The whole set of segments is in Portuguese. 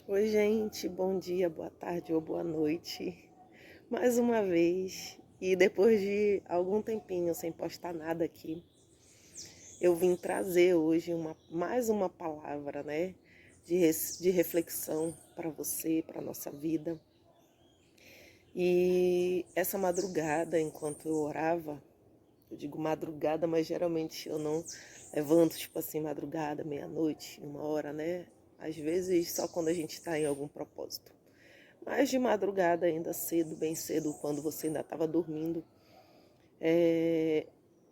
Oi, gente, bom dia, boa tarde ou boa noite. Mais uma vez, e depois de algum tempinho sem postar nada aqui, eu vim trazer hoje mais uma palavra, né, de reflexão para você, para nossa vida. E essa madrugada, enquanto eu orava, eu digo madrugada, mas geralmente eu não levanto, tipo assim, madrugada, meia-noite, 1 hora, né? Às vezes só quando a gente está em algum propósito. Mas de madrugada, ainda cedo, bem cedo, quando você ainda estava dormindo,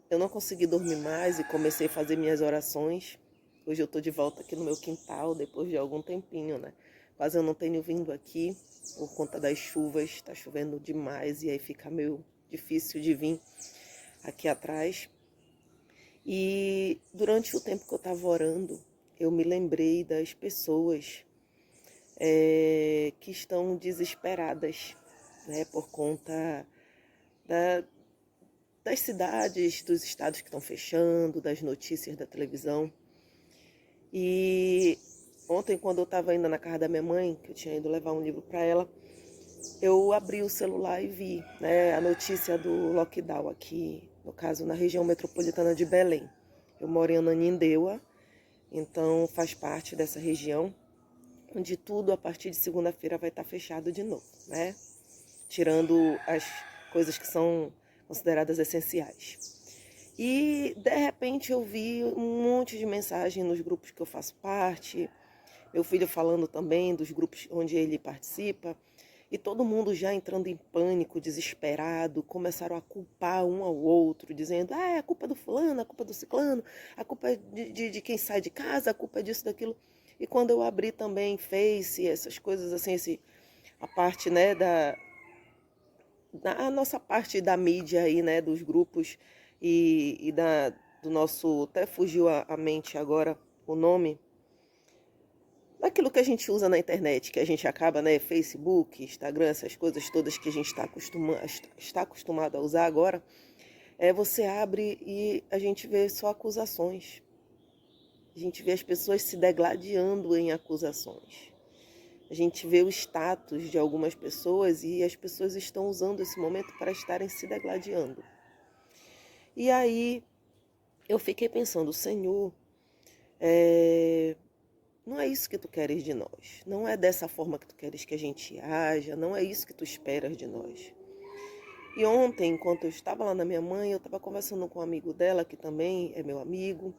eu não consegui dormir mais e comecei a fazer minhas orações. Hoje eu estou de volta aqui no meu quintal, depois de algum tempinho, né? Quase eu não tenho vindo aqui por conta das chuvas, está chovendo demais e aí fica meio difícil de vir aqui atrás. E durante o tempo que eu estava orando, eu me lembrei das pessoas que estão desesperadas, né, por conta da, das cidades, dos estados que estão fechando, das notícias da televisão. E ontem, quando eu estava indo na casa da minha mãe, que eu tinha ido levar um livro para ela, eu abri o celular e vi, né, a notícia do lockdown aqui, no caso, na região metropolitana de Belém. Eu moro em Ananindeua, então faz parte dessa região, onde tudo a partir de segunda-feira vai estar fechado de novo, né? Tirando as coisas que são consideradas essenciais. E de repente eu vi um monte de mensagem nos grupos que eu faço parte, meu filho falando também dos grupos onde ele participa, e todo mundo já entrando em pânico, desesperado, começaram a culpar um ao outro, dizendo, é a culpa do fulano, a culpa do ciclano, a culpa é de quem sai de casa, a culpa é disso, daquilo. E quando eu abri também Face, essas coisas assim, a parte, né, a nossa parte da mídia aí, né, dos grupos do nosso, até fugiu a mente agora o nome, daquilo que a gente usa na internet, que a gente acaba, né, Facebook, Instagram, essas coisas todas que a gente está acostumado a usar agora, você abre e a gente vê só acusações. A gente vê as pessoas se degladiando em acusações. A gente vê o status de algumas pessoas e as pessoas estão usando esse momento para estarem se degladiando. E aí eu fiquei pensando, Senhor, não é isso que tu queres de nós. Não é dessa forma que tu queres que a gente haja, não é isso que tu esperas de nós. E ontem, enquanto eu estava lá na minha mãe, eu estava conversando com um amigo dela, que também é meu amigo,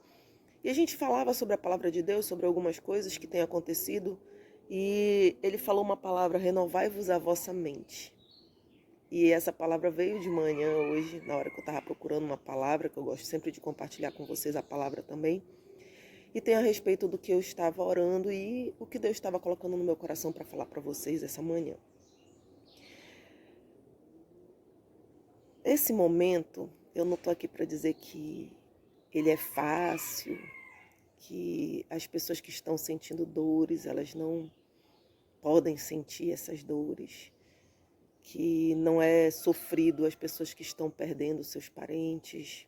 e a gente falava sobre a palavra de Deus, sobre algumas coisas que têm acontecido, e ele falou uma palavra, renovai-vos a vossa mente. E essa palavra veio de manhã hoje, na hora que eu estava procurando uma palavra, que eu gosto sempre de compartilhar com vocês a palavra também, e tem a respeito do que eu estava orando e o que Deus estava colocando no meu coração para falar para vocês essa manhã. Esse momento, eu não estou aqui para dizer que ele é fácil, que as pessoas que estão sentindo dores, elas não podem sentir essas dores, que não é sofrido as pessoas que estão perdendo seus parentes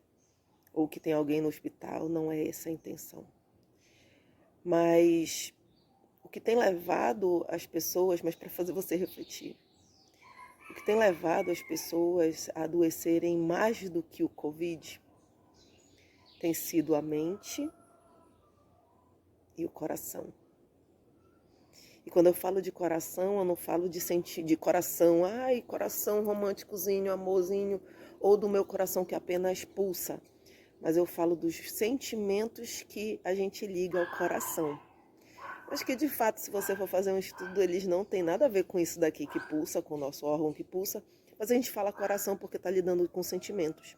ou que tem alguém no hospital, não é essa a intenção. Mas o que tem levado as pessoas, mas para fazer você refletir, o que tem levado as pessoas a adoecerem mais do que o Covid tem sido a mente e o coração. E quando eu falo de coração, eu não falo de sentir de coração, ai, coração românticozinho, amorzinho, ou do meu coração que apenas pulsa. Mas eu falo dos sentimentos que a gente liga ao coração. Mas que de fato, se você for fazer um estudo, eles não têm nada a ver com isso daqui que pulsa, com o nosso órgão que pulsa. Mas a gente fala coração porque está lidando com sentimentos.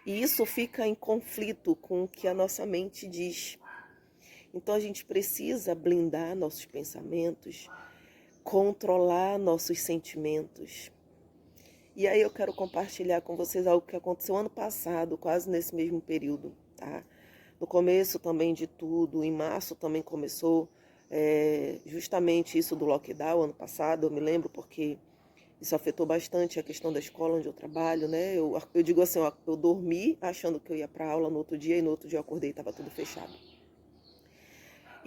E isso fica em conflito com o que a nossa mente diz. Então a gente precisa blindar nossos pensamentos, controlar nossos sentimentos. E aí eu quero compartilhar com vocês algo que aconteceu ano passado, quase nesse mesmo período, tá? No começo também de tudo, em março também começou justamente isso do lockdown ano passado, eu me lembro porque isso afetou bastante a questão da escola onde eu trabalho, né? Eu digo assim, ó, eu dormi achando que eu ia para aula no outro dia e no outro dia eu acordei e estava tudo fechado.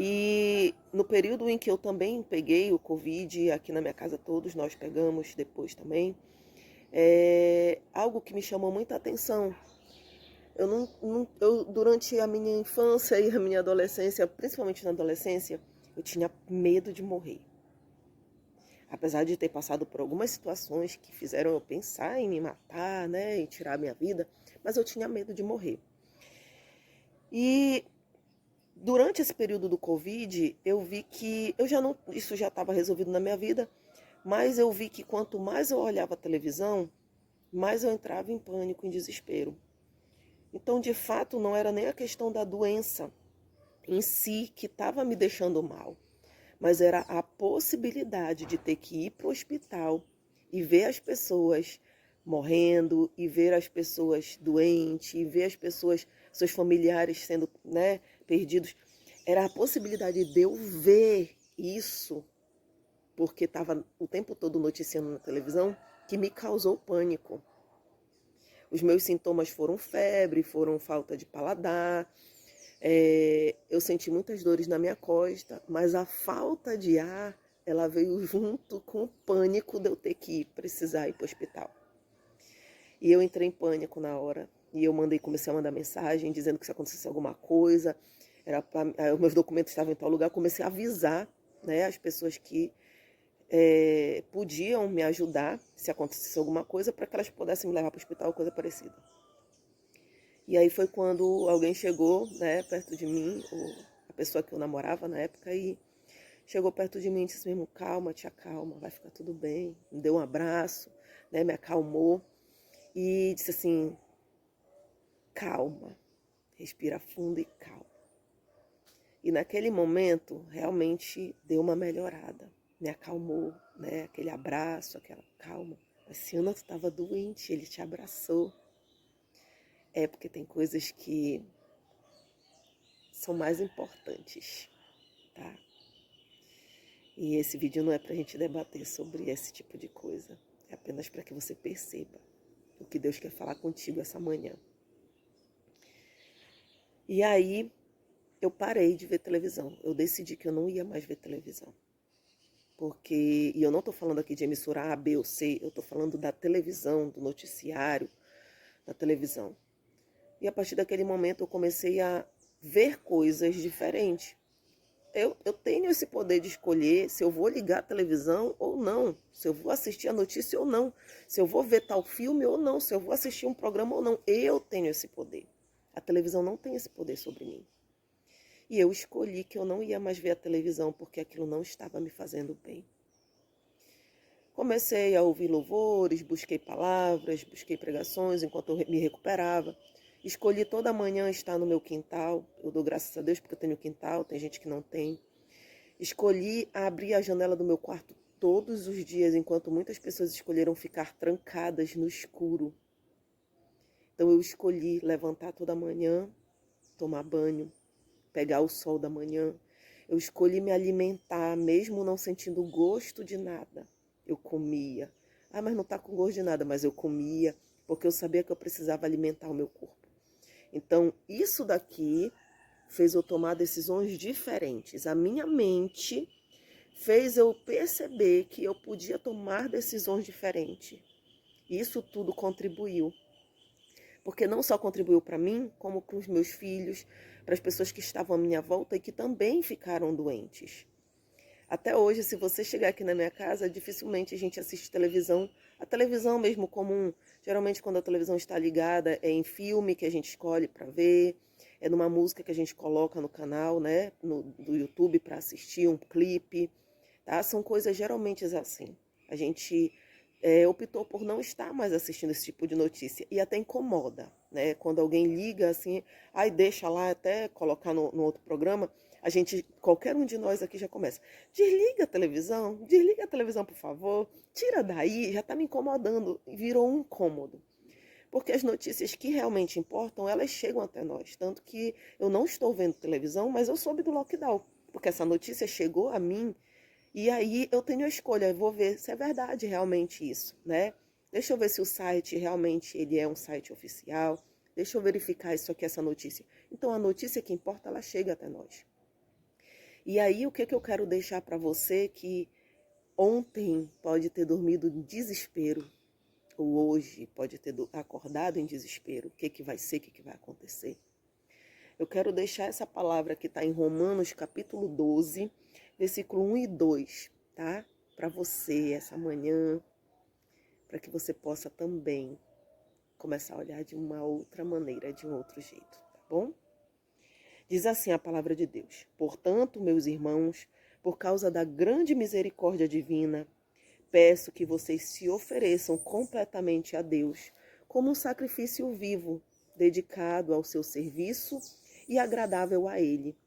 E no período em que eu também peguei o Covid, aqui na minha casa todos nós pegamos depois também, algo que me chamou muita atenção. Durante a minha infância e a minha adolescência, principalmente na adolescência, eu tinha medo de morrer. Apesar de ter passado por algumas situações que fizeram eu pensar em me matar, né, e tirar a minha vida, mas eu tinha medo de morrer. E durante esse período do Covid, eu vi que isso já estava resolvido na minha vida, mas eu vi que quanto mais eu olhava a televisão, mais eu entrava em pânico, em desespero. Então, de fato, não era nem a questão da doença em si que estava me deixando mal, mas era a possibilidade de ter que ir para o hospital e ver as pessoas morrendo, e ver as pessoas doentes, e ver as pessoas, seus familiares sendo, né, perdidos. Era a possibilidade de eu ver isso, porque estava o tempo todo noticiando na televisão, que me causou pânico. Os meus sintomas foram febre, foram falta de paladar, eu senti muitas dores na minha costa, mas a falta de ar, ela veio junto com o pânico de eu ter que precisar ir para o hospital. E eu entrei em pânico na hora, e eu comecei a mandar mensagem dizendo que se acontecesse alguma coisa, os meus documentos estavam em tal lugar, comecei a avisar, né, as pessoas que podiam me ajudar se acontecesse alguma coisa, para que elas pudessem me levar para o hospital, coisa parecida. E aí foi quando alguém chegou, né, perto de mim, a pessoa que eu namorava na época, e chegou perto de mim e disse mesmo: calma, te acalma, vai ficar tudo bem. Me deu um abraço, né, me acalmou e disse assim: calma, respira fundo e calma. E naquele momento realmente deu uma melhorada, me acalmou, né, aquele abraço, aquela calma. Mas Ciana, tu estava doente, ele te abraçou. Porque tem coisas que são mais importantes, tá? E esse vídeo não é pra gente debater sobre esse tipo de coisa. É apenas para que você perceba o que Deus quer falar contigo essa manhã. E aí, eu parei de ver televisão. Eu decidi que eu não ia mais ver televisão. E eu não estou falando aqui de emissora A, B ou C, eu estou falando da televisão, do noticiário da televisão. E a partir daquele momento eu comecei a ver coisas diferentes. Eu tenho esse poder de escolher se eu vou ligar a televisão ou não, se eu vou assistir a notícia ou não, se eu vou ver tal filme ou não, se eu vou assistir um programa ou não. Eu tenho esse poder. A televisão não tem esse poder sobre mim. E eu escolhi que eu não ia mais ver a televisão porque aquilo não estava me fazendo bem. Comecei a ouvir louvores, busquei palavras, busquei pregações enquanto eu me recuperava. Escolhi toda manhã estar no meu quintal. Eu dou graças a Deus porque eu tenho quintal, tem gente que não tem. Escolhi abrir a janela do meu quarto todos os dias, enquanto muitas pessoas escolheram ficar trancadas no escuro. Então eu escolhi levantar toda manhã, tomar banho, pegar o sol da manhã. Eu escolhi me alimentar, mesmo não sentindo gosto de nada. Eu comia. Mas não está com gosto de nada, mas eu comia, porque eu sabia que eu precisava alimentar o meu corpo. Então, isso daqui fez eu tomar decisões diferentes. A minha mente fez eu perceber que eu podia tomar decisões diferentes. Isso tudo contribuiu. Porque não só contribuiu para mim, como para os meus filhos, para as pessoas que estavam à minha volta e que também ficaram doentes. Até hoje, se você chegar aqui na minha casa, dificilmente a gente assiste televisão. A televisão mesmo comum, geralmente quando a televisão está ligada, é em filme que a gente escolhe para ver, é numa música que a gente coloca no canal, né, do YouTube para assistir um clipe, tá? São coisas geralmente assim. A gente optou por não estar mais assistindo esse tipo de notícia e até incomoda, né? Quando alguém liga assim, deixa lá até colocar no outro programa, qualquer um de nós aqui já começa: desliga a televisão, por favor, tira daí, já está me incomodando, virou um incômodo. Porque as notícias que realmente importam, elas chegam até nós, tanto que eu não estou vendo televisão, mas eu soube do lockdown, porque essa notícia chegou a mim. E aí eu tenho a escolha, eu vou ver se é verdade realmente isso, né? Deixa eu ver se o site realmente ele é um site oficial. Deixa eu verificar isso aqui, essa notícia. Então a notícia que importa, ela chega até nós. E aí, o que eu quero deixar para você que ontem pode ter dormido em desespero, ou hoje pode ter acordado em desespero, o que vai ser, o que vai acontecer? Eu quero deixar essa palavra que está em Romanos capítulo 12, versículo 1 e 2, tá? Para você essa manhã, para que você possa também começar a olhar de uma outra maneira, de um outro jeito, tá bom? Diz assim a palavra de Deus: portanto, meus irmãos, por causa da grande misericórdia divina, peço que vocês se ofereçam completamente a Deus como um sacrifício vivo, dedicado ao seu serviço e agradável a Ele.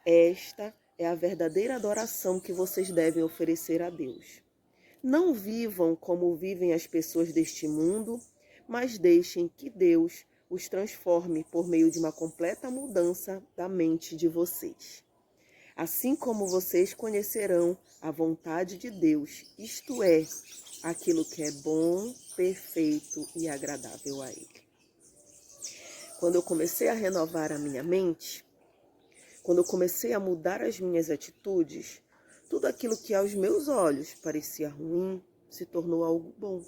Esta é a verdadeira adoração que vocês devem oferecer a Deus. Não vivam como vivem as pessoas deste mundo, mas deixem que Deus os transforme por meio de uma completa mudança da mente de vocês. Assim como vocês conhecerão a vontade de Deus, isto é, aquilo que é bom, perfeito e agradável a Ele. Quando eu comecei a renovar a minha mente, quando eu comecei a mudar as minhas atitudes, tudo aquilo que aos meus olhos parecia ruim se tornou algo bom.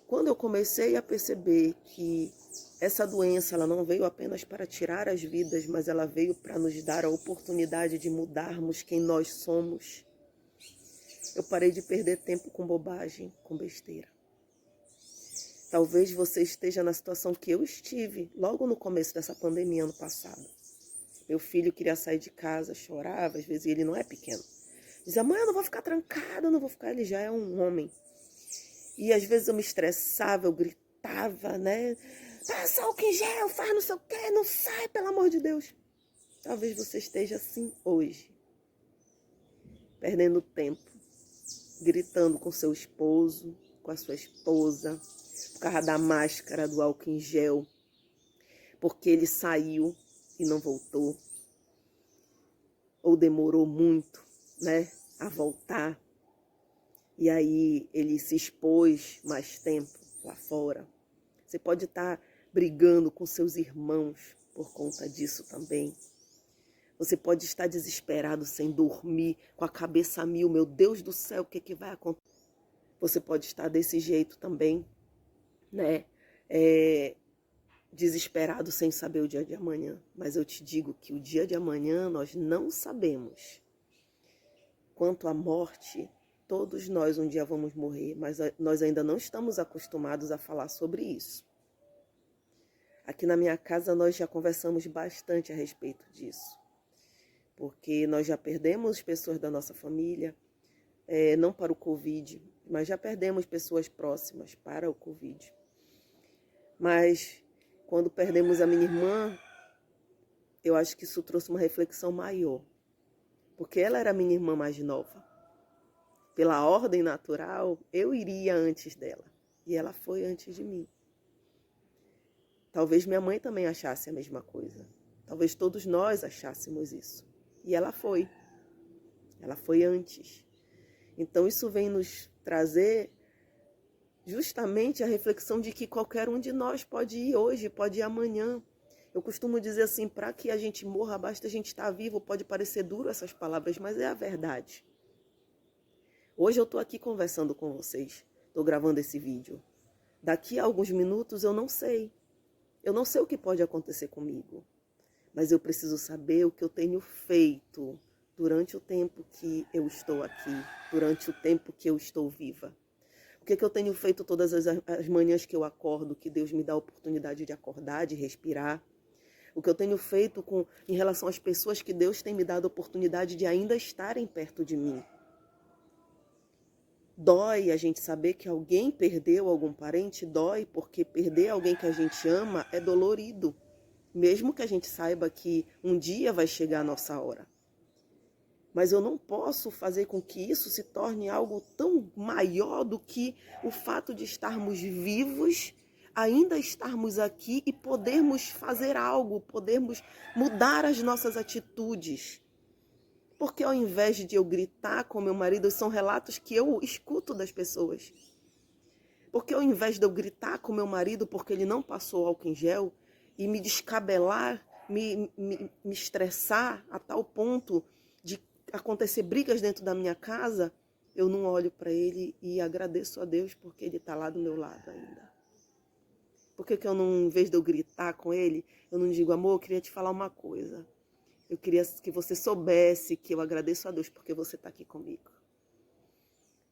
Quando eu comecei a perceber que essa doença ela não veio apenas para tirar as vidas, mas ela veio para nos dar a oportunidade de mudarmos quem nós somos, eu parei de perder tempo com bobagem, com besteira. Talvez você esteja na situação que eu estive logo no começo dessa pandemia ano passado. Meu filho queria sair de casa, chorava, às vezes ele não é pequeno. Dizia, mãe, eu não vou ficar trancado, eu não vou ficar, ele já é um homem. E às vezes eu me estressava, eu gritava, né? Passa álcool em gel, faz não sei o quê, não sai, pelo amor de Deus. Talvez você esteja assim hoje, perdendo tempo, gritando com seu esposo, com a sua esposa, por causa da máscara, do álcool em gel, porque ele saiu e não voltou, ou demorou muito, né, a voltar, e aí ele se expôs mais tempo lá fora. Você pode estar brigando com seus irmãos por conta disso também. Você pode estar desesperado, sem dormir, com a cabeça a mil, meu Deus do céu, o que vai acontecer? Você pode estar desse jeito também, né? Desesperado sem saber o dia de amanhã. Mas eu te digo que o dia de amanhã nós não sabemos. Quanto à morte, todos nós um dia vamos morrer, mas nós ainda não estamos acostumados a falar sobre isso. Aqui na minha casa nós já conversamos bastante a respeito disso, porque nós já perdemos pessoas da nossa família, não para o Covid, mas já perdemos pessoas próximas para o Covid. Mas quando perdemos a minha irmã, eu acho que isso trouxe uma reflexão maior, porque ela era a minha irmã mais nova. Pela ordem natural, eu iria antes dela, e ela foi antes de mim. Talvez minha mãe também achasse a mesma coisa. Talvez todos nós achássemos isso. E ela foi. Ela foi antes. Então isso vem nos trazer justamente a reflexão de que qualquer um de nós pode ir hoje, pode ir amanhã. Eu costumo dizer assim, para que a gente morra, basta a gente estar vivo. Pode parecer duro essas palavras, mas é a verdade. Hoje eu estou aqui conversando com vocês. Estou gravando esse vídeo. Daqui a alguns minutos eu não sei. Eu não sei o que pode acontecer comigo, mas eu preciso saber o que eu tenho feito durante o tempo que eu estou aqui, durante o tempo que eu estou viva. O que eu tenho feito todas as manhãs que eu acordo, que Deus me dá a oportunidade de acordar, de respirar. O que eu tenho feito em relação às pessoas que Deus tem me dado a oportunidade de ainda estarem perto de mim. Dói a gente saber que alguém perdeu algum parente, dói, porque perder alguém que a gente ama é dolorido. Mesmo que a gente saiba que um dia vai chegar a nossa hora. Mas eu não posso fazer com que isso se torne algo tão maior do que o fato de estarmos vivos, ainda estarmos aqui e podermos fazer algo, podermos mudar as nossas atitudes. Porque ao invés de eu gritar com meu marido, são relatos que eu escuto das pessoas. Porque ao invés de eu gritar com meu marido porque ele não passou álcool em gel e me descabelar me estressar a tal ponto de acontecer brigas dentro da minha casa, eu não olho para ele e agradeço a Deus porque ele está lá do meu lado ainda. Por que eu não, em vez de eu gritar com ele, eu não digo, amor, eu queria te falar uma coisa. Eu queria que você soubesse que eu agradeço a Deus porque você está aqui comigo.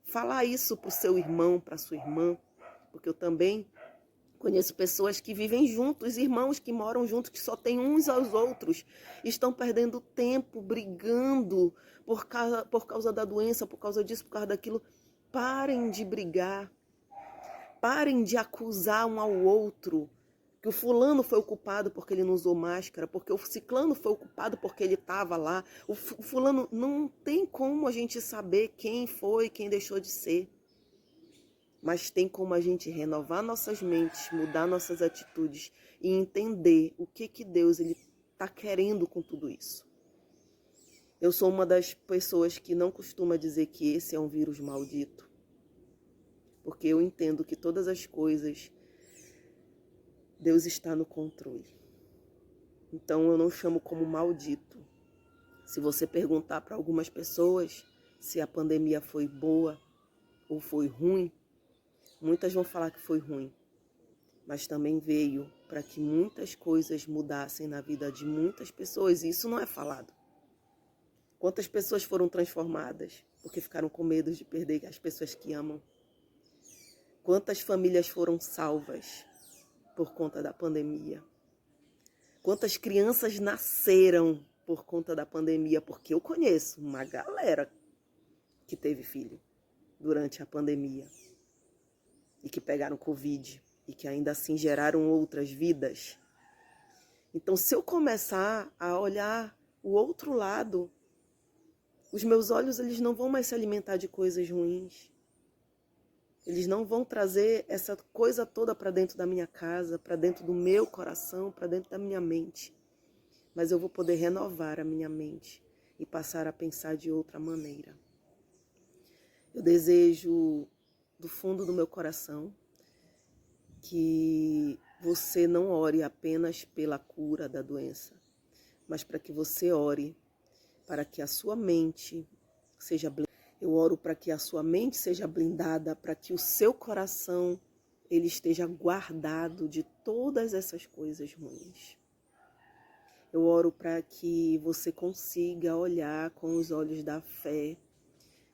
Falar isso para o seu irmão, para a sua irmã, porque eu também conheço pessoas que vivem juntos, irmãos que moram juntos, que só têm uns aos outros, estão perdendo tempo brigando por causa da doença, por causa disso, por causa daquilo. Parem de brigar, parem de acusar um ao outro, que o fulano foi o culpado porque ele não usou máscara, porque o ciclano foi o culpado porque ele estava lá. O fulano, não tem como a gente saber quem foi, quem deixou de ser. Mas tem como a gente renovar nossas mentes, mudar nossas atitudes e entender o que Deus está querendo com tudo isso. Eu sou uma das pessoas que não costuma dizer que esse é um vírus maldito, porque eu entendo que todas as coisas, Deus está no controle. Então eu não chamo como maldito. Se você perguntar para algumas pessoas se a pandemia foi boa ou foi ruim, muitas vão falar que foi ruim. Mas também veio para que muitas coisas mudassem na vida de muitas pessoas. E isso não é falado. Quantas pessoas foram transformadas porque ficaram com medo de perder as pessoas que amam? Quantas famílias foram salvas por conta da pandemia? Quantas crianças nasceram por conta da pandemia? Porque eu conheço uma galera que teve filho durante a pandemia e que pegaram Covid e que ainda assim geraram outras vidas. Então, se eu começar a olhar o outro lado, os meus olhos eles não vão mais se alimentar de coisas ruins. Eles não vão trazer essa coisa toda para dentro da minha casa, para dentro do meu coração, para dentro da minha mente. Mas eu vou poder renovar a minha mente e passar a pensar de outra maneira. Eu desejo do fundo do meu coração que você não ore apenas pela cura da doença, mas para que você ore para que a sua mente seja blindada. Eu oro para que a sua mente seja blindada, para que o seu coração ele esteja guardado de todas essas coisas ruins. Eu oro para que você consiga olhar com os olhos da fé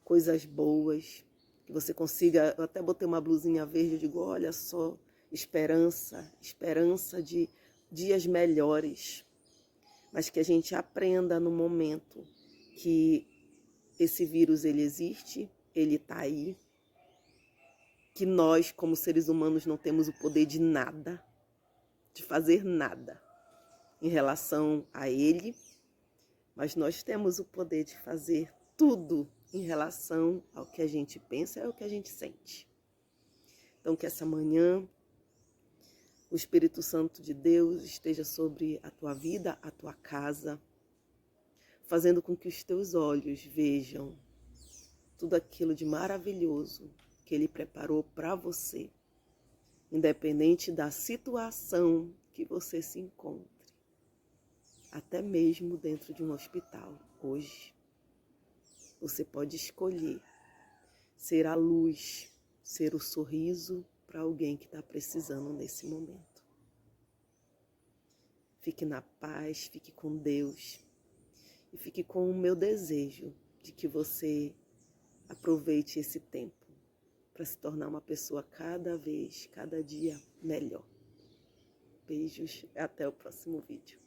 coisas boas, que você consiga, eu até botei uma blusinha verde, eu digo, olha só, esperança de dias melhores, mas que a gente aprenda no momento que esse vírus ele existe, ele está aí, que nós como seres humanos não temos o poder de nada, de fazer nada em relação a ele, mas nós temos o poder de fazer tudo em relação ao que a gente pensa e ao que a gente sente. Então que essa manhã o Espírito Santo de Deus esteja sobre a tua vida, a tua casa, fazendo com que os teus olhos vejam tudo aquilo de maravilhoso que Ele preparou para você, independente da situação que você se encontre, até mesmo dentro de um hospital. Hoje, você pode escolher ser a luz, ser o sorriso para alguém que está precisando nesse momento. Fique na paz, fique com Deus e fique com o meu desejo de que você aproveite esse tempo para se tornar uma pessoa cada dia melhor. Beijos, até o próximo vídeo.